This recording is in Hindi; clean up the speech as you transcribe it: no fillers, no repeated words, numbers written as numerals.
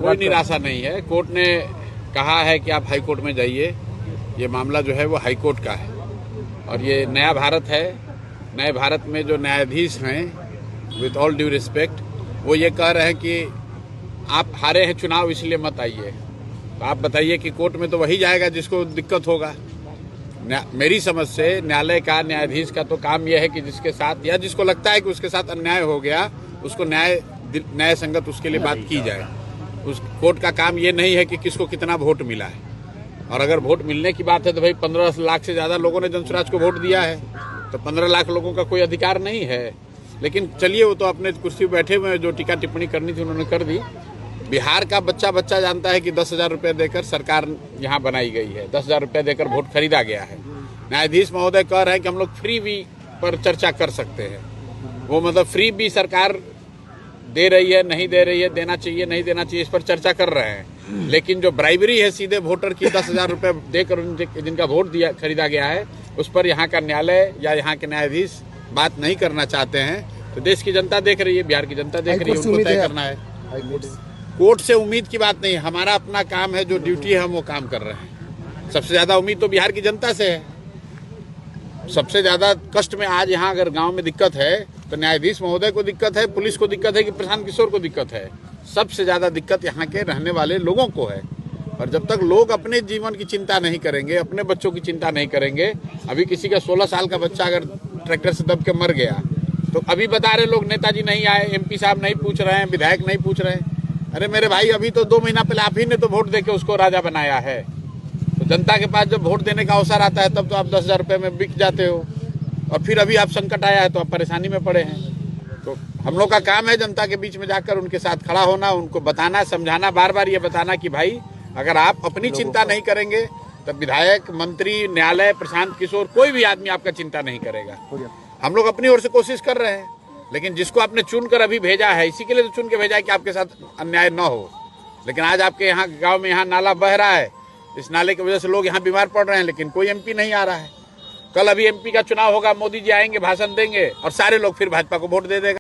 कोई निराशा नहीं है। कोर्ट ने कहा है कि आप हाई कोर्ट में जाइए। ये मामला जो है वो हाई कोर्ट का है और ये नया भारत है। नए भारत में जो न्यायाधीश हैं, विथ ऑल ड्यू रिस्पेक्ट, वो ये कह रहे हैं कि आप हारे हैं चुनाव इसलिए मत आइए। तो आप बताइए कि कोर्ट में तो वही जाएगा जिसको दिक्कत होगा। मेरी समझ से न्यायालय का, न्यायाधीश का तो काम यह है कि जिसके साथ या जिसको लगता है कि उसके साथ अन्याय हो गया, उसको न्याय संगत उसके लिए बात की जाए। उस कोर्ट का काम ये नहीं है कि किसको कितना वोट मिला है। और अगर वोट मिलने की बात है तो भाई 15 लाख से ज़्यादा लोगों ने जनसुराज को वोट दिया है, तो 15 लाख लोगों का कोई अधिकार नहीं है। लेकिन चलिए, वो तो अपने कुर्सी पर बैठे हुए हैं, जो टीका टिप्पणी करनी थी उन्होंने कर दी। बिहार का बच्चा जानता है कि 10,000 रुपये देकर सरकार यहाँ बनाई गई है, 10,000 रुपये देकर वोट खरीदा गया है। न्यायाधीश महोदय कह रहे हैं कि हम लोग फ्री बी पर चर्चा कर सकते हैं। वो मतलब फ्री बी सरकार दे रही है, नहीं दे रही है, देना चाहिए, नहीं देना चाहिए, इस पर चर्चा कर रहे हैं। लेकिन जो ब्राइबरी है सीधे वोटर की 10,000 रुपये देकर जिनका वोट दिया खरीदा गया है, उस पर यहाँ का न्यायालय या यहाँ के न्यायाधीश बात नहीं करना चाहते हैं। तो देश की जनता देख रही है, बिहार की जनता देख रही है, उनको तय करना है। कोर्ट से उम्मीद की बात नहीं, हमारा अपना काम है, जो ड्यूटी है हम वो काम कर रहे हैं। सबसे ज्यादा उम्मीद तो बिहार की जनता से है। सबसे ज्यादा कष्ट में आज यहाँ अगर गांव में दिक्कत है तो न्यायाधीश महोदय को दिक्कत है, पुलिस को दिक्कत है कि प्रशांत किशोर को दिक्कत है। सबसे ज्यादा दिक्कत यहाँ के रहने वाले लोगों को है। और जब तक लोग अपने जीवन की चिंता नहीं करेंगे, अपने बच्चों की चिंता नहीं करेंगे, अभी किसी का 16 साल का बच्चा अगर ट्रैक्टर से दब के मर गया तो अभी बता रहे लोग नेताजी नहीं आए, MP साहब नहीं पूछ रहे हैं, विधायक नहीं पूछ रहे हैं। अरे मेरे भाई, अभी तो 2 महीना पहले आप ही ने तो वोट देके उसको राजा बनाया है। तो जनता के पास जब वोट देने का अवसर आता है तब तो आप 10,000 रुपये में बिक जाते हो, और फिर अभी आप संकट आया है तो आप परेशानी में पड़े हैं। तो हम लोग का काम है जनता के बीच में जाकर उनके साथ खड़ा होना, उनको बताना, समझाना, बार बार ये बताना कि भाई अगर आप अपनी चिंता नहीं करेंगे तब विधायक, मंत्री, न्यायालय, प्रशांत किशोर, कोई भी आदमी आपका चिंता नहीं करेगा। हम लोग अपनी ओर से कोशिश कर रहे हैं, लेकिन जिसको आपने चुनकर अभी भेजा है, इसी के लिए तो चुन के भेजा है कि आपके साथ अन्याय न हो। लेकिन आज आपके यहाँ गांव में यहाँ नाला बह रहा है, इस नाले की वजह से लोग यहाँ बीमार पड़ रहे हैं, लेकिन कोई MP नहीं आ रहा है। कल अभी MP का चुनाव होगा, मोदी जी आएंगे, भाषण देंगे और सारे लोग फिर भाजपा को वोट दे देगा।